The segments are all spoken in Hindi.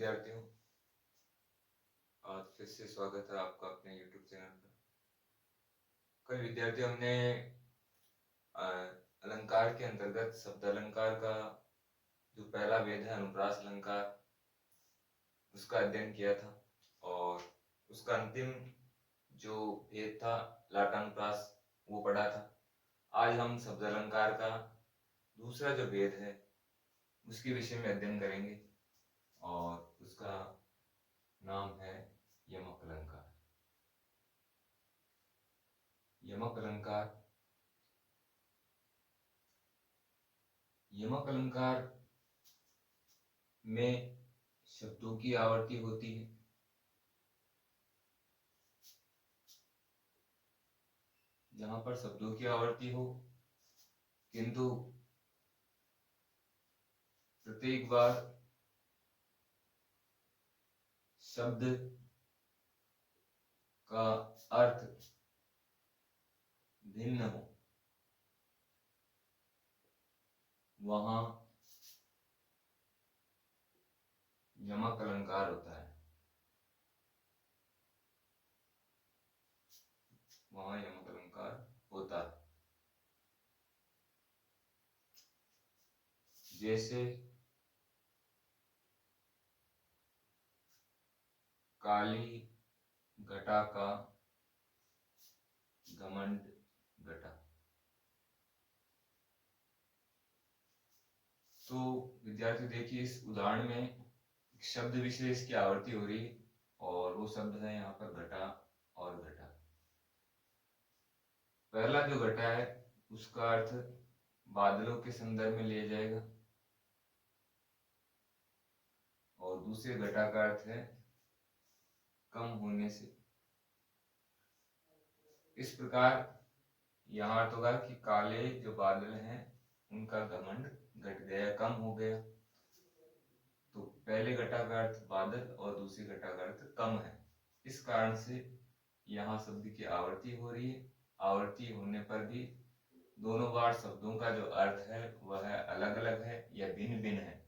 विद्यार्थियों, आज फिर से स्वागत है आपका अपने YouTube चैनल पर। कल विद्यार्थियों हमने अलंकार के अंतर्गत शब्द अलंकार का जो पहला वेद है अनुप्रास अलंकार, उसका अध्ययन किया था और उसका अंतिम जो भेद था लाटानुप्रास वो पढ़ा था। आज हम शब्द अलंकार का दूसरा जो भेद है उसके विषय में अध्ययन करेंगे और उसका नाम है यमक अलंकार। यमक अलंकार यमक अलंकार में शब्दों की आवर्ती होती है। जहां पर शब्दों की आवर्ती हो किंतु प्रत्येक बार शब्द का अर्थ भिन्न हो, वहां यमक अलंकार होता है। वहां यमक अलंकार होता है। जैसे काली घटा का घमंड घटा। तो विद्यार्थी देखिए, इस उदाहरण में शब्द विशेष की आवर्ती हो रही है और वो शब्द है यहाँ पर घटा और घटा। पहला जो घटा है उसका अर्थ बादलों के संदर्भ में लिया जाएगा और दूसरे घटा का अर्थ है कम होने से। इस प्रकार यहाँ अर्थ होगा कि काले जो बादल हैं उनका घमंड घट गया, कम हो गया। तो पहले घटा का अर्थ बादल और दूसरे घटा का अर्थ कम है। इस कारण से यहाँ शब्द की आवर्ती हो रही है। आवर्ती होने पर भी दोनों बार शब्दों का जो अर्थ है वह अलग अलग है या भिन्न भिन्न है।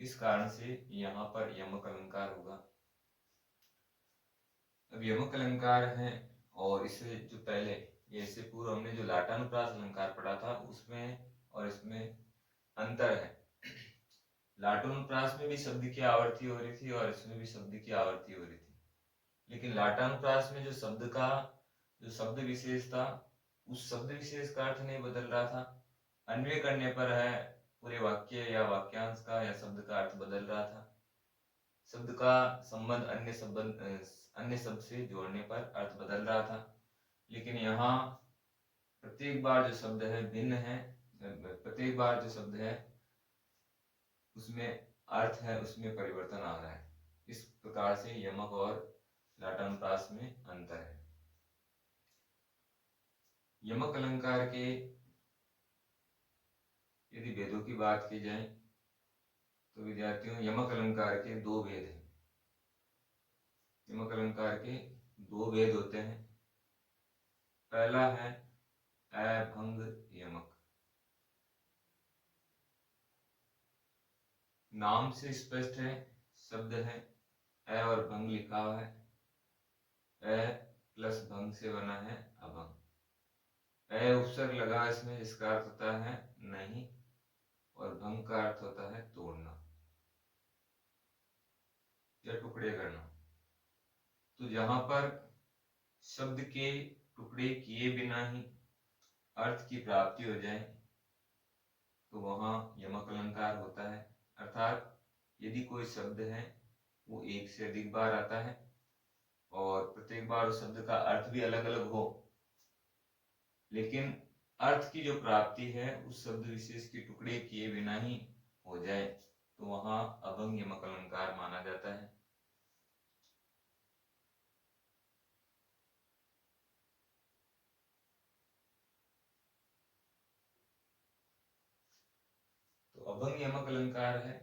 इस कारण से यहाँ पर यमक अलंकार होगा। अब यमक अलंकार है और इससे जो पहले इससे पूर्व हमने जो लाटानुप्रास अलंकार पढ़ा था उसमें और इसमें अंतर है। लाटानुप्रास में भी शब्द की आवर्ती हो रही थी और इसमें भी शब्द की आवर्ती हो रही थी, लेकिन लाटानुप्रास में जो शब्द का जो शब्द विशेष था उस शब्द विशेष का अर्थ नहीं बदल रहा था। अन्वय करने पर है पूरे वाक्य या वाक्यांश का या शब्द का अर्थ बदल रहा था। शब्द का संबंध अन्य शब्द से जोड़ने पर अर्थ बदल रहा था। लेकिन यहाँ प्रत्येक बार जो शब्द है भिन्न है, प्रत्येक बार जो शब्द है उसमें अर्थ है उसमें परिवर्तन आ रहा है। इस प्रकार से यमक और लाटानुप्रास में अंतर है। यमक अलंकार के यदि भेदों की बात की जाए तो विद्यार्थियों यमक अलंकार के दो भेद हैं। यमक अलंकार के दो भेद होते हैं। पहला है अभंग यमक। नाम से स्पष्ट है, शब्द है अ और भंग लिखा हुआ है। अ प्लस भंग से बना है अभंग। अ उपसर्ग लगा इसमें, जिसका अर्थ होता है नहीं और भंग का अर्थ होता है तोड़ना या टुकड़े करना। तो जहां पर शब्द के टुकड़े किए बिना ही अर्थ की प्राप्ति हो जाए तो वहां यमक अलंकार होता है। अर्थात यदि कोई शब्द है वो एक से अधिक बार आता है और प्रत्येक बार उस शब्द का अर्थ भी अलग अलग हो, लेकिन अर्थ की जो प्राप्ति है उस शब्द विशेष के टुकड़े किए बिना ही हो जाए तो वहां अभंग यमक अलंकार माना जाता है। तो अभंग यमक अलंकार है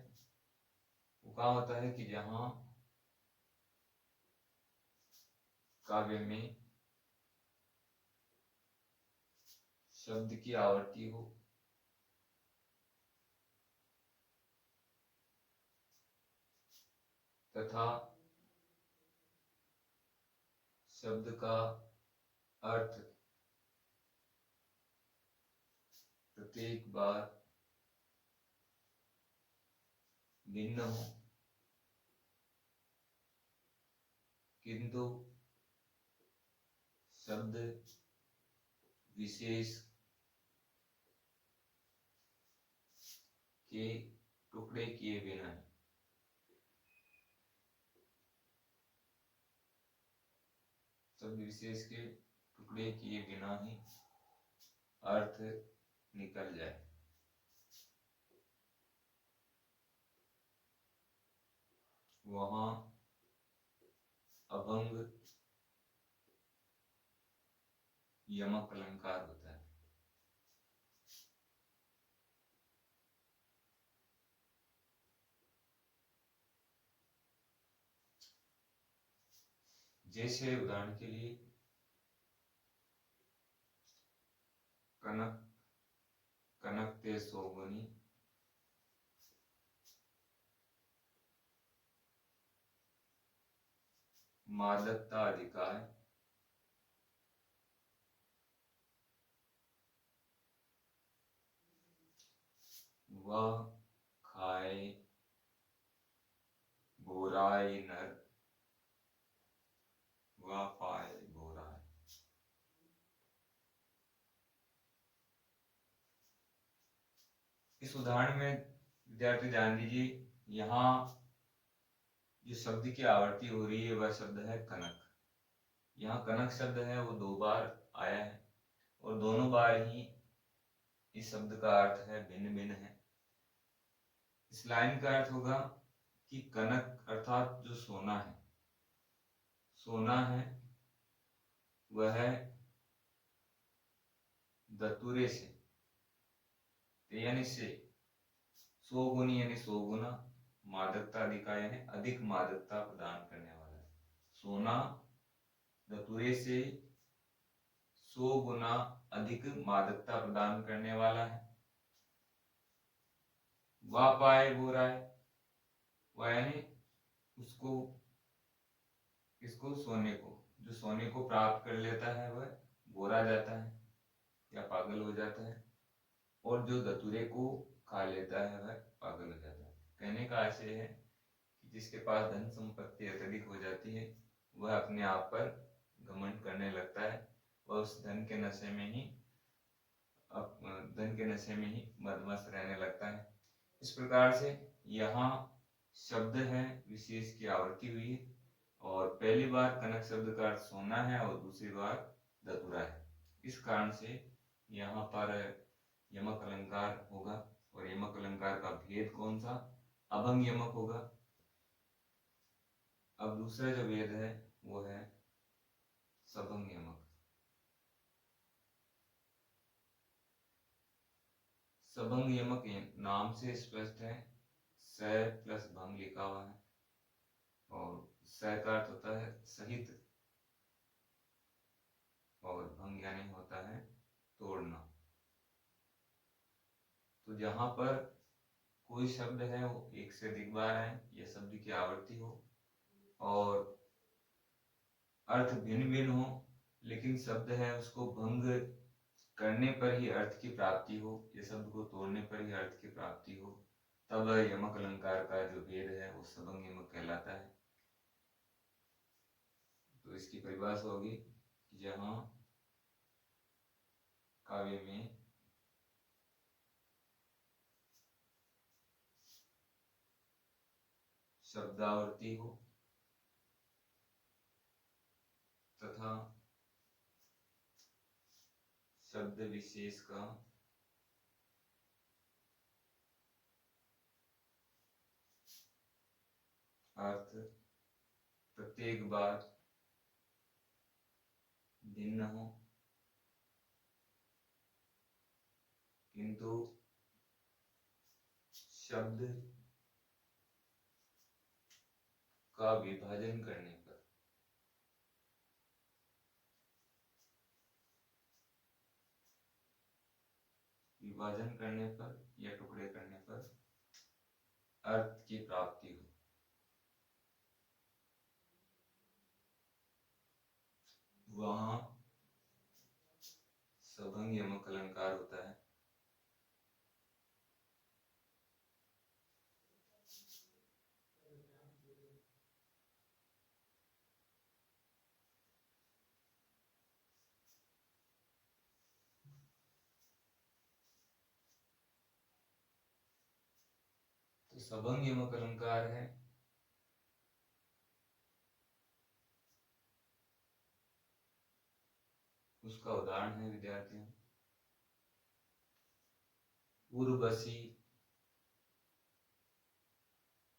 वो कहा होता है कि जहां काव्य में शब्द की आवर्ती हो तथा शब्द का अर्थ प्रत्येक बार भिन्न हो, किंतु शब्द विशेष के टुकड़े किए बिना शब्द विशेष के टुकड़े किए बिना ही अर्थ निकल जाए। वहाँ अभंग यमक अलंकार होता है। जैसे उदाहरण के लिए कनक कनक ते सोगुनी, मादकता अधिकार, वह खाए बोराई नर, वह पाए बोराई। इस उदाहरण में विद्यार्थी ध्यान दीजिए, यहाँ जो शब्द की आवर्ती हो रही है वह शब्द है कनक। यहाँ कनक शब्द है वो 2 बार आया है और दोनों बार ही इस शब्द का अर्थ है भिन्न भिन्न है। इस लाइन का अर्थ होगा कि कनक अर्थात जो सोना है, सोना है वह दतुरे से यानी से सोगुनी यानी सोगुना, मादकता अधिकार यानी अधिक मादकता प्रदान करने वाला है। सोना दतुरे से 100 गुना अधिक मादकता प्रदान करने वाला है। वह पाए बोराए, वह यानी उसको इसको सोने को, जो सोने को प्राप्त कर लेता है वह बोरा जाता है या पागल हो जाता है, और जो दतुरे को खा लेता है वह पागल हो जाता है। कहने का आशय है कि जिसके पास धन संपत्ति अत्यधिक हो जाती है वह अपने आप पर घमंड करने लगता है, वह उस धन के नशे में ही मदमस्त रहने लगता है। इस प्रकार से यहाँ शब्द है विशेष की आवर्ती हुई है और पहली बार कनक शब्द का अर्थ सोना है और दूसरी बार दतुरा है। इस कारण से यहाँ पर यमक अलंकार होगा और यमक अलंकार का भेद कौन सा? अभंग यमक होगा। अब दूसरा जो भेद है वो है सबंग यमक। सबंग यमक नाम से स्पष्ट है, स प्लस भंग लिखा हुआ है और स का अर्थ होता है सहित और भंग यानी होता है तोड़ना। तो जहां पर कोई शब्द है वो एक से अधिक बार आए या शब्द की आवर्ती हो और अर्थ भिन्न भिन्न हो, लेकिन शब्द है उसको भंग करने पर ही अर्थ की प्राप्ति हो या शब्द को तोड़ने पर ही अर्थ की प्राप्ति हो, तब यमक अलंकार का जो भेद है वो सबंग यमक कहलाता है। तो इसकी परिभाषा होगी जहां काव्य में शब्दावर्ती हो तथा शब्द विशेष का अर्थ प्रत्येक बार भिन्न हो, किंतु शब्द का विभाजन करने पर या टुकड़े करने पर अर्थ की प्राप्ति हो। वहां सभंग यमक अलंकार होता है। तो सभंग यमक अलंकार है उसका उदाहरण है विद्यार्थियों उर्वशी,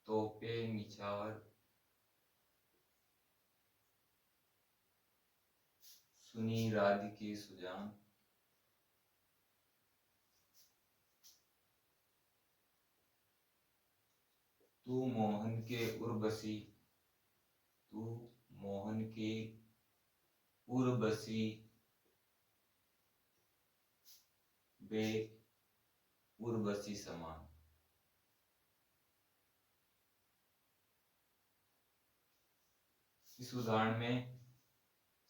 तोपे, निछावर, सुनी, राधिके, सुजान, तू मोहन के उर्वशी, तू मोहन के उर्वशी, वे उर्वशी समान। इस उदाहरण में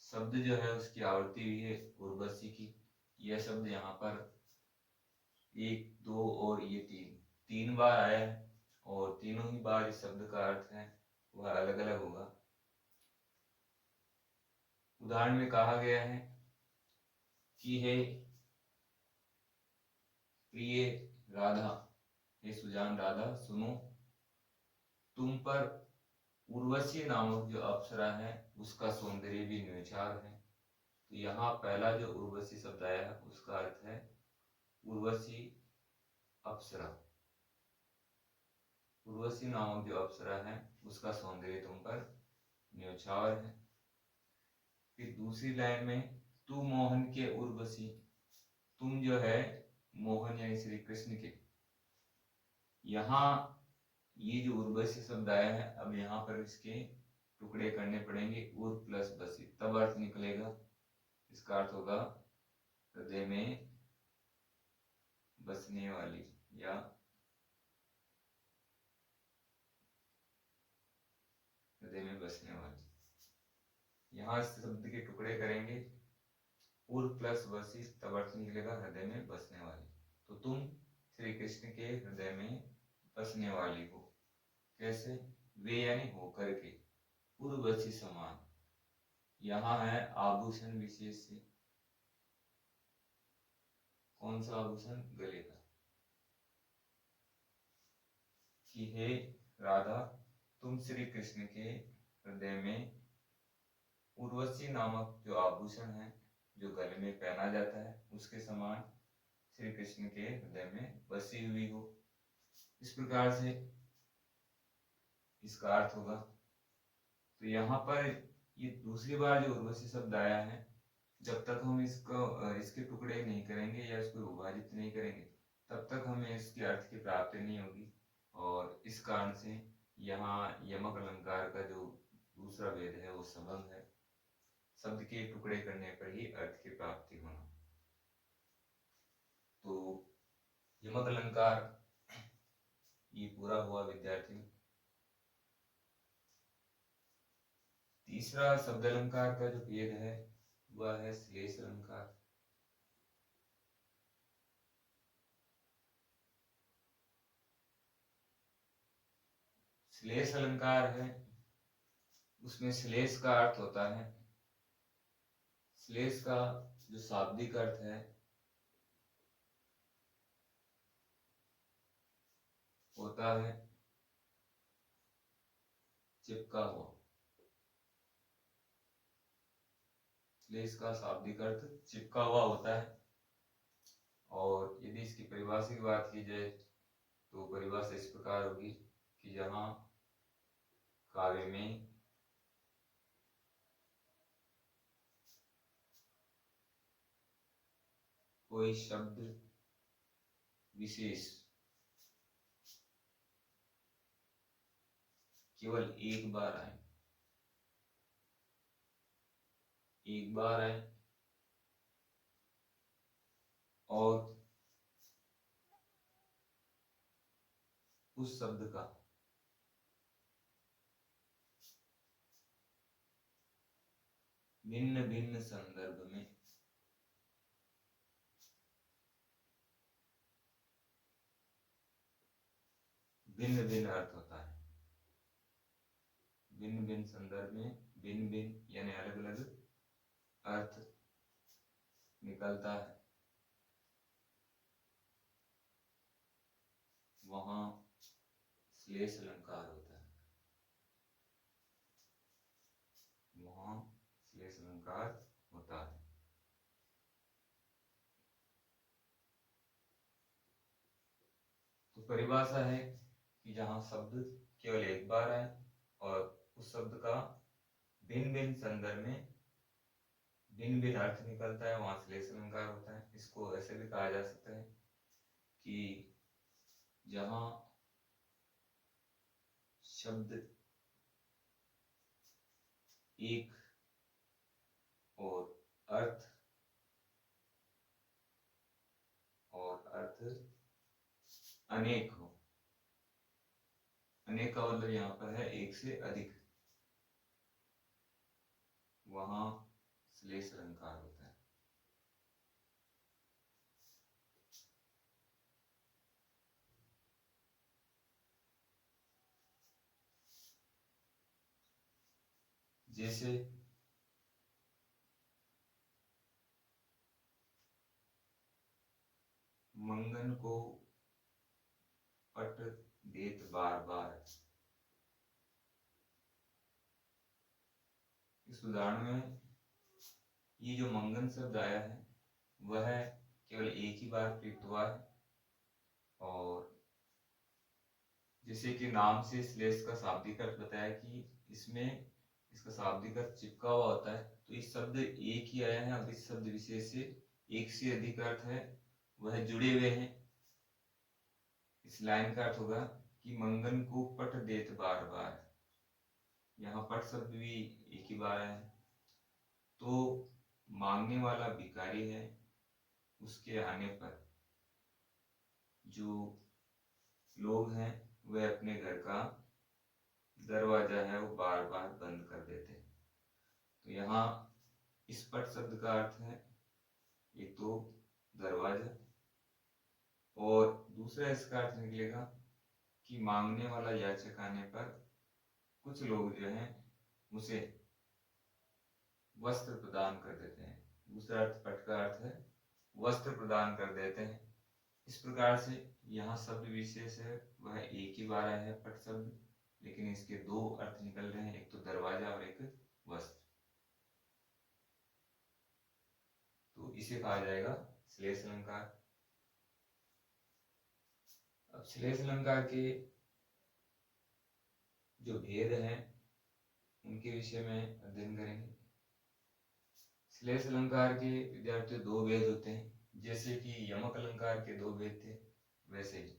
शब्द जो है उसकी आवृत्ति हुई है उर्वशी की। यह शब्द यहाँ पर 1, 2 और ये 3 बार आया है और तीनों ही बार इस शब्द का अर्थ है वह अलग अलग होगा। उदाहरण में कहा गया है कि हे प्रिय राधा, हे सुजान राधा सुनो, तुम पर उर्वशी नामक जो अप्सरा है उसका सौंदर्य भी न्योछावर है। तो यहाँ पहला जो उर्वशी शब्द आया है उसका अर्थ है उर्वशी अप्सरा। उर्वशी नामक जो अप्सरा है उसका सौंदर्य तुम पर न्योछावर है। फिर दूसरी लाइन में तू मोहन के उर्वशी, तुम जो है मोहन यानी श्री कृष्ण के। यहाँ ये जो उर्वशी शब्द आया है अब यहाँ पर इसके टुकड़े करने पड़ेंगे उर प्लस बसी, तब अर्थ निकलेगा। इसका अर्थ होगा हृदय में बसने वाली या हृदय में बसने वाली। यहाँ इस शब्द के टुकड़े करेंगे उर प्लस बसी, तब अर्थ निकलेगा हृदय में बसने वाली। तो तुम श्री कृष्ण के हृदय में बसने वाली हो। कैसे? वे यानी होकर के, उर्वशी समान। यहाँ है आभूषण विशेष से। कौन सा आभूषण? गले का। कि हे राधा, तुम श्री कृष्ण के हृदय में उर्वशी नामक जो आभूषण है जो गले में पहना जाता है उसके समान श्री कृष्ण के हृदय में बसी हुई हो। इस प्रकार से इसका अर्थ होगा। तो यहाँ पर ये दूसरी बार जो उर्वशी शब्द आया है, जब तक हम इसके टुकड़े नहीं करेंगे या इसको विभाजित नहीं करेंगे तब तक हमें इसके अर्थ की प्राप्ति नहीं होगी। और इस कारण से यहाँ यमक अलंकार का जो दूसरा वेद है वो सबंग है। शब्द के टुकड़े करने पर ही अर्थ की प्राप्ति होना। तो यमक अलंकार ये पूरा हुआ विद्यार्थी। तीसरा शब्द अलंकार का जो भेद है वह है श्लेष अलंकार। श्लेष अलंकार है उसमें श्लेष का अर्थ होता है, श्लेष का जो शाब्दिक अर्थ है होता है चिपका हुआ। श्लेष का शाब्दिक अर्थ चिपका हुआ होता है। और यदि इसकी परिभाषा की बात की जाए तो परिभाषा इस प्रकार होगी कि जहां काव्य में कोई शब्द विशेष केवल एक बार आए, एक बार आए और उस शब्द का भिन्न भिन्न संदर्भ में भिन्न भिन्न अर्थ होता है। भिन्न भिन्न संदर्भ में भिन्न भिन्न यानी अलग अलग अर्थ निकलता है, वहां श्लेष अलंकार होता है। वहां श्लेष अलंकार होता है। तो परिभाषा है कि जहां शब्द केवल एक बार आए और उस शब्द का भिन्न भिन्न संदर्भ में भिन्न भिन्न अर्थ निकलता है, वहां श्लेष अलंकार होता है। इसको ऐसे भी कहा जा सकता है कि जहां शब्द एक और अर्थ अनेक हो। अनेक का मतलब यहाँ पर है एक से अधिक, वहां श्लेष अलंकार होता है। जैसे मंगन को पट देत बार बार। इस उदाहरण में ये जो मंगन शब्द आया है वह केवल एक ही बार प्रयुक्त हुआ है, और जैसे कि नाम से श्लेष का शाब्दिक अर्थ बताया कि इसमें इसका शाब्दिक अर्थ चिपका हुआ होता है, तो इस शब्द एक ही आया है। अब इस शब्द विशेष से एक से अधिक अर्थ है वह जुड़े हुए हैं। इस लाइन का अर्थ होगा कि मंगन को पट देत बार बार। यहाँ पट शब्द भी एक ही बार है, तो मांगने वाला भिखारी है, उसके आने पर जो लोग हैं वह अपने घर का दरवाजा है वो बार बार बंद कर देते हैं। तो यहाँ इस पट शब्द का अर्थ है एक तो दरवाजा, और दूसरा इसका अर्थ निकलेगा कि मांगने वाला याचक आने पर कुछ लोग जो हैं उसे वस्त्र प्रदान कर देते हैं। दूसरा अर्थ पट का अर्थ है वस्त्र प्रदान कर देते हैं। इस प्रकार से यहाँ शब्द विशेष है वह एक ही बार आया है पट शब्द, लेकिन इसके दो अर्थ निकल रहे हैं, एक तो दरवाजा और एक वस्त्र। तो इसे कहा जाएगा श्लेष अलंकार। अब श्लेष अलंकार के जो भेद हैं उनके विषय में अध्ययन करेंगे। श्लेष अलंकार के विद्यार्थी दो भेद होते हैं, जैसे कि यमक अलंकार के दो भेद थे वैसे ही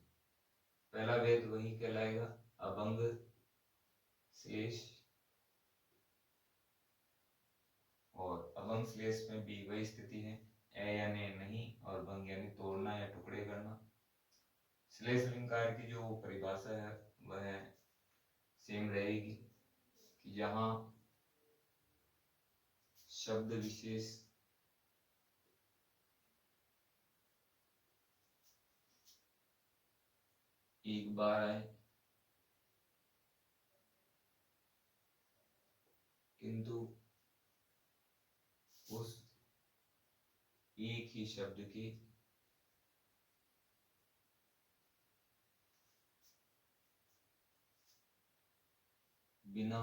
पहला भेद वही कहलाएगा अभंग श्लेष, और अभंग श्लेष में भी वही स्थिति है, ए यानी नहीं और भंग यानी तोड़ना या टुकड़े करना। श्लेष अलंकार की जो परिभाषा है वह सेम रहेगी कि जहां शब्द विशेष एक बार आए किंतु उस एक ही शब्द की बिना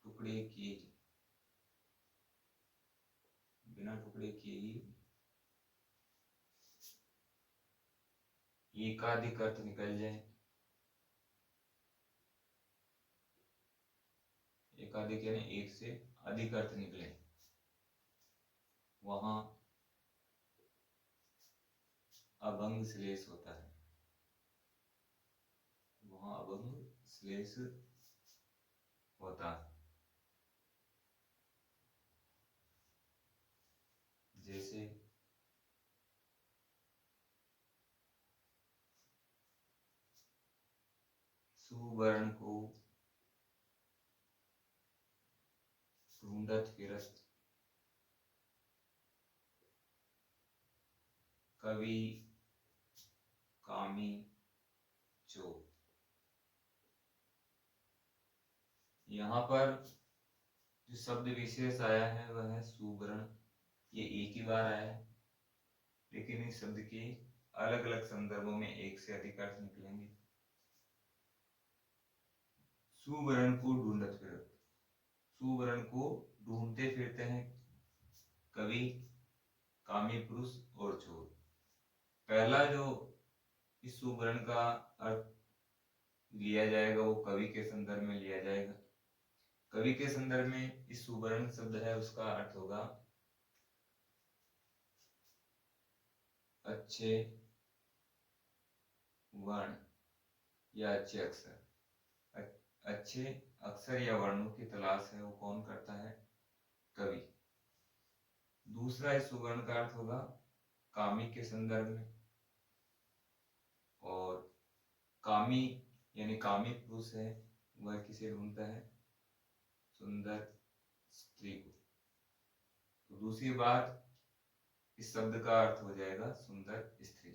टुकड़े किए ही एकाधिक अर्थ निकल जाए। एकाधिक यानी एक से अधिक अर्थ निकले, वहां अभंग श्लेष होता है। वहां अभंग श्लेष होता है। जैसे सुवर्ण को ढूंढत फिरत, कवि, कामी, चोर। यहाँ पर जो शब्द विशेष आया है वह है सुवर्ण। ये एक ही बार आया है, लेकिन इस शब्द के अलग अलग संदर्भों में एक से अधिक अर्थ निकलेंगे। सुवर्ण को ढूंढत फिरत, सुवर्ण को ढूंढते फिरते हैं कवि, कामी पुरुष और चोर। पहला जो इस सुवर्ण का अर्थ लिया जाएगा वो कवि के संदर्भ में लिया जाएगा। कवि के संदर्भ में इस सुवर्ण शब्द है उसका अर्थ होगा अच्छे वर्ण या अच्छे अक्षर। अच्छे अक्षर या वर्णों की तलाश है वो कौन करता है? कवि। दूसरा इस सुवर्ण का अर्थ होगा कामी के संदर्भ में, और कामी यानी कामी पुरुष है वह किसे ढूंढता है? सुंदर स्त्री को। तो दूसरी बार इस शब्द का अर्थ हो जाएगा सुंदर स्त्री।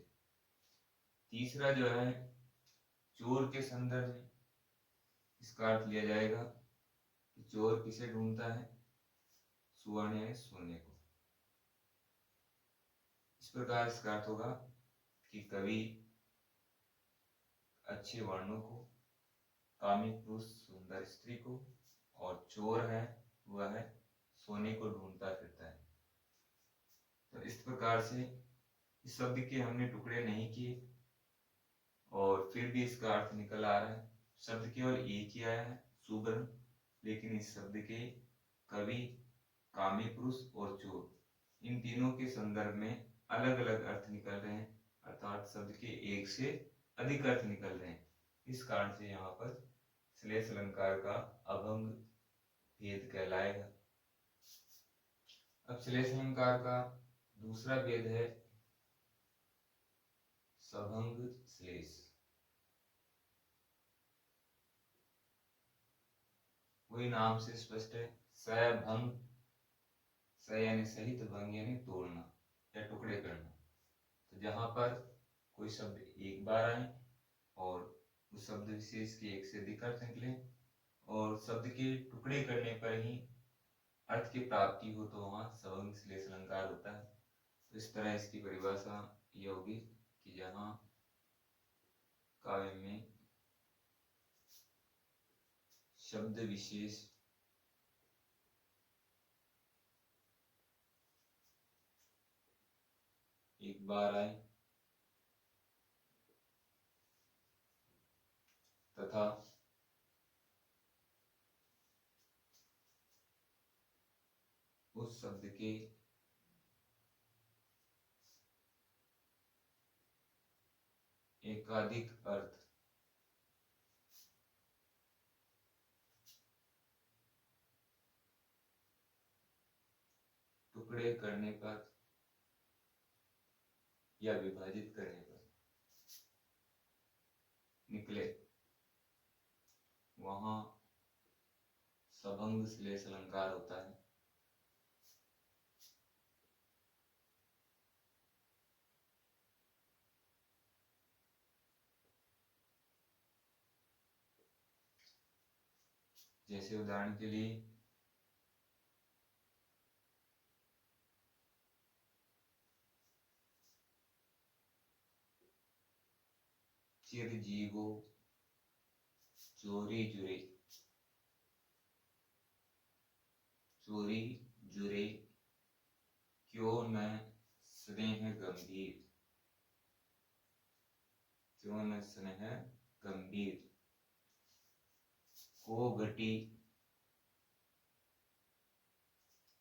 तीसरा जो है चोर के संदर्भ में, इसका अर्थ लिया जाएगा कि चोर किसे ढूंढता है? सुवर्ण यानी सोने को। इस प्रकार इसका अर्थ होगा कि कवि अच्छे वर्णों को, कामी पुरुष सुंदर स्त्री को, और चोर है वह है सोने को ढूंढता फिरता है। तो इस प्रकार से इस शब्द के हमने टुकड़े नहीं किए और फिर भी इसका अर्थ निकल आ रहा है। शब्द केवल एक ही आया है सुवर्ण, लेकिन इस शब्द के कवि, कामी पुरुष और चोर इन तीनों के संदर्भ में अलग अलग अर्थ निकल रहे हैं, अर्थात शब्द के एक से अधिक अर्थ निकल रहे हैं। इस कारण से यहाँ पर श्लेष अलंकार का अभंग भेद कहलाएगा। अब श्लेष अलंकार का दूसरा भेद है सभंग श्लेष। वही नाम से स्पष्ट है, सभंग, स यानी सहित, भंग यानी तोड़ना या टुकड़े करना। तो जहां पर कोई शब्द एक बार आए और उस शब्द विशेष के एक से अधिक अर्थ निकले और शब्द के टुकड़े करने पर ही अर्थ की प्राप्ति हो तो वहां सभंग श्लेष अलंकार होता है। तो इस तरह इसकी परिभाषा यह होगी कि जहां काव्य में शब्द विशेष एक बार आए तथा उस शब्द के एकाधिक अर्थ टुकड़े करने पर या विभाजित करने पर निकले, वहां सभंग श्लेष अलंकार होता है। जैसे उदाहरण के लिए चिरजीवो चोरी जुरे, चोरी जुरे क्यों न स्नेह गंभीर, क्यों न स्नेह गंभीर, को घटी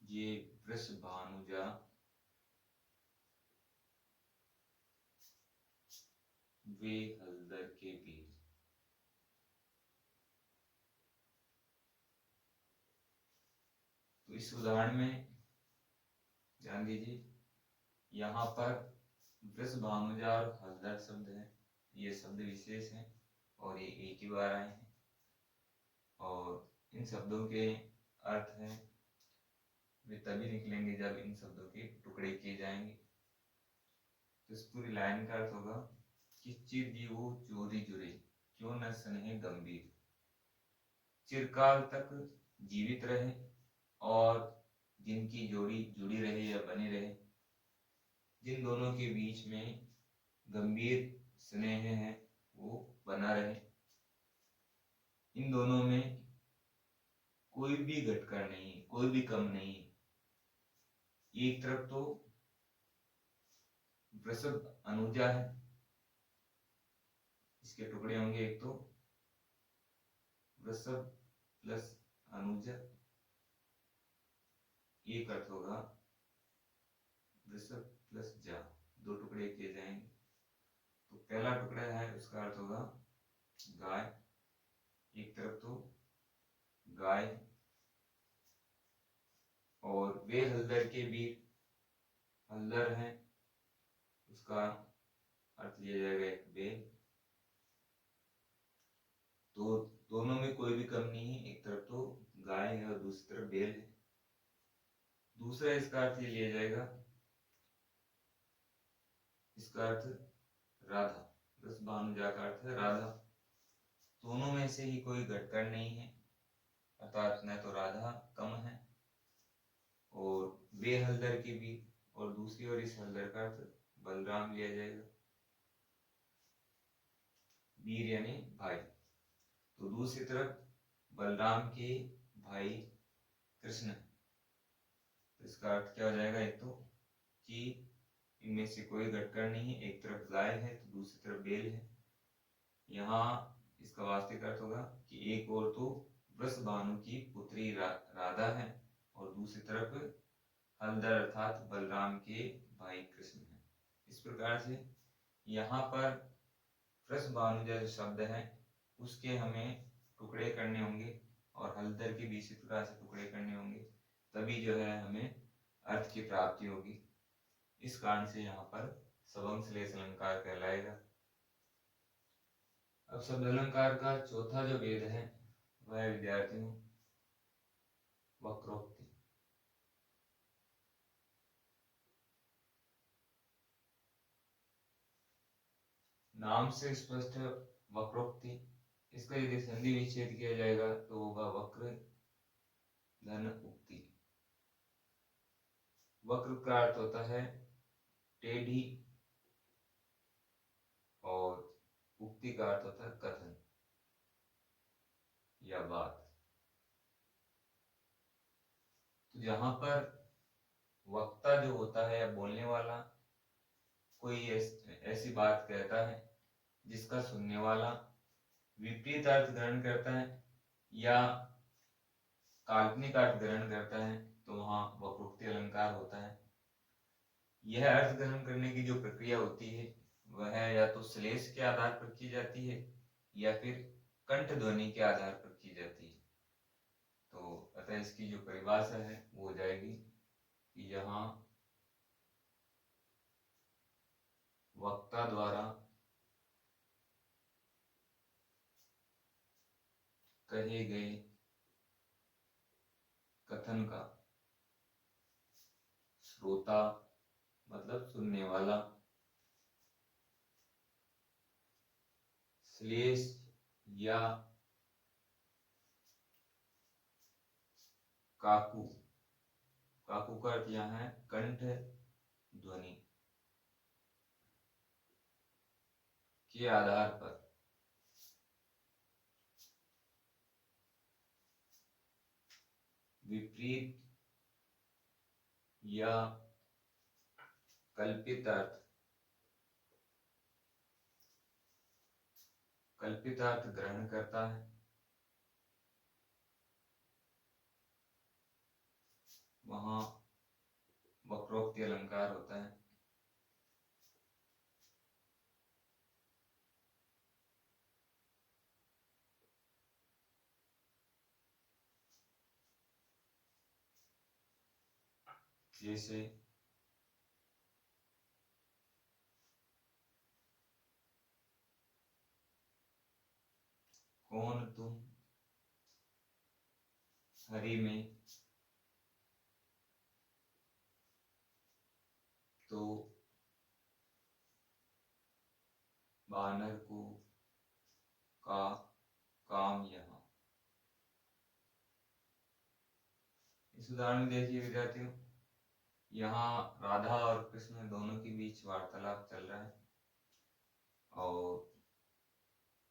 ये वृष भानुजा वे हलदर के बीर। तो इस उदाहरण में ध्यान दीजिए, यहाँ पर वृष भानुजा और हलदर शब्द है, ये शब्द विशेष हैं और ये एक ही बार आए हैं और इन शब्दों के अर्थ हैं वे तभी निकलेंगे जब इन शब्दों के टुकड़े किए जाएंगे। तो इस पूरी लाइन का अर्थ होगा कि चिर जीवो चोरी जुरे, क्यों न स्नेह गंभीर। चिरकाल तक जीवित रहे और जिनकी जोड़ी जुड़ी रहे या बनी रहे, जिन दोनों के बीच में गंभीर स्नेह है वो बना रहे, इन दोनों में कोई भी घटकर नहीं, कोई भी कम नहीं। एक तरफ तो वृषभ अनुजा है, इसके टुकड़े होंगे, एक तो वृषभ प्लस अनुजा, एक अर्थ होगा वृषभ प्लस जा, दो टुकड़े किए जाएंगे। तो पहला टुकड़ा है उसका अर्थ होगा गाय, एक तरफ तो गाय और वे हलदर के वीर, हलदर है उसका अर्थ लिया जाएगा एक बेल। तो दोनों में कोई भी कम नहीं है, एक तरफ तो गाय है और दूसरी तरफ बेल है। दूसरा इसका अर्थ ये लिया जाएगा, इसका अर्थ राधा, बस भानुजा का अर्थ है राधा। दोनों में से ही कोई घटकर नहीं है, अर्थात न तो राधा कम है और वे हलदर के भी, और दूसरी ओर इस हलदर का अर्थ बलराम लिया जाएगा, वीर यानी भाई। तो दूसरी तरफ बलराम के भाई कृष्ण, तो इसका अर्थ क्या हो जाएगा, एक तो कि इनमें से कोई घटकर नहीं है, एक तरफ गाय है तो दूसरी तरफ बेल है। यहाँ इसका वास्तविक अर्थ होगा कि एक और तो वृषभानु की पुत्री राधा है और दूसरी तरफ हलदर अर्थात बलराम के भाई कृष्ण है। इस प्रकार से यहाँ पर वृषभानु जो शब्द है उसके हमें टुकड़े करने होंगे और हलदर के भी इसी प्रकार से टुकड़े करने होंगे, तभी जो है हमें अर्थ की प्राप्ति होगी। इस कारण से यहाँ पर सबंग-श्लेष अलंकार कहलाएगा। अब शब्द अलंकार का चौथा जो वेद है वह विद्यार्थियों वक्रोक्ति। नाम से स्पष्ट वक्रोक्ति, इसका यदि संधि विच्छेद किया जाएगा तो होगा वक्र धन उक्ति। वक्र का अर्थ होता है टेढ़ी और उक्ति का अर्थ होता है कथन या बात। तो जहां पर वक्ता जो होता है या बोलने वाला कोई ऐसी बात कहता है जिसका सुनने वाला विपरीत अर्थ ग्रहण करता है या काल्पनिक अर्थ ग्रहण करता है, तो वहां वक्रोक्ति अलंकार होता है। यह अर्थ ग्रहण करने की जो प्रक्रिया होती है वह या तो श्लेष के आधार पर की जाती है या फिर कंठ ध्वनि के आधार पर की जाती है। तो अतः इसकी जो परिभाषा है वो हो जाएगी कि यहाँ वक्ता द्वारा कहे गए कथन का श्रोता मतलब सुनने वाला श्लेष या काकू, काकू का अर्थ यहाँ है कंठ ध्वनि के आधार पर विपरीत या कल्पित अर्थ ग्रहण करता है, वहां वक्रोक्ति अलंकार होता है। जैसे कौन तुम हरि में तो बानर को का काम यहाँ। इस उदाहरण में देखिए विद्यार्थियों, यहाँ राधा और कृष्ण दोनों के बीच वार्तालाप चल रहा है और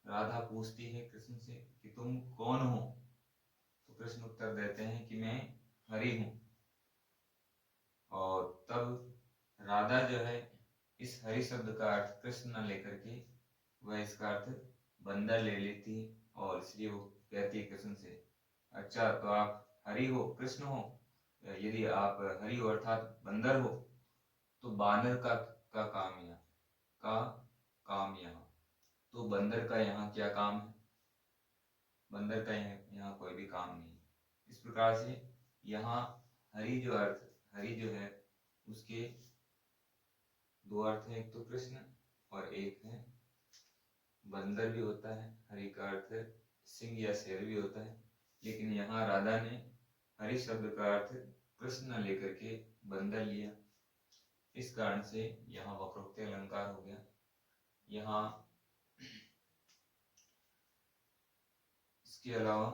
राधा पूछती है कृष्ण से कि तुम कौन हो। तो कृष्ण उत्तर देते हैं कि मैं हरि हूँ। और तब राधा जो है इस हरि शब्द का अर्थ कृष्ण न लेकर के वह इसका अर्थ बंदर ले लेती है और इसलिए वो कहती है कृष्ण से, अच्छा तो आप हरि हो, कृष्ण हो, यदि आप हरि हो अर्थात बंदर हो तो बानर का काम यहाँ, का काम यहाँ। तो बंदर का यहाँ क्या काम है? बंदर का यहाँ कोई भी काम नहीं। इस प्रकार से यहाँ हरि जो अर्थ, हरि जो है उसके दो अर्थ हैं, एक तो कृष्ण और एक है बंदर भी होता है। हरि का अर्थ सिंह या शेर भी होता है, लेकिन यहाँ राधा ने हरि शब्द का अर्थ कृष्ण न लेकर के बंदर लिया। इस कारण से यहाँ वक्रोक्ति अलंकार हो गया। यहाँ इसके अलावा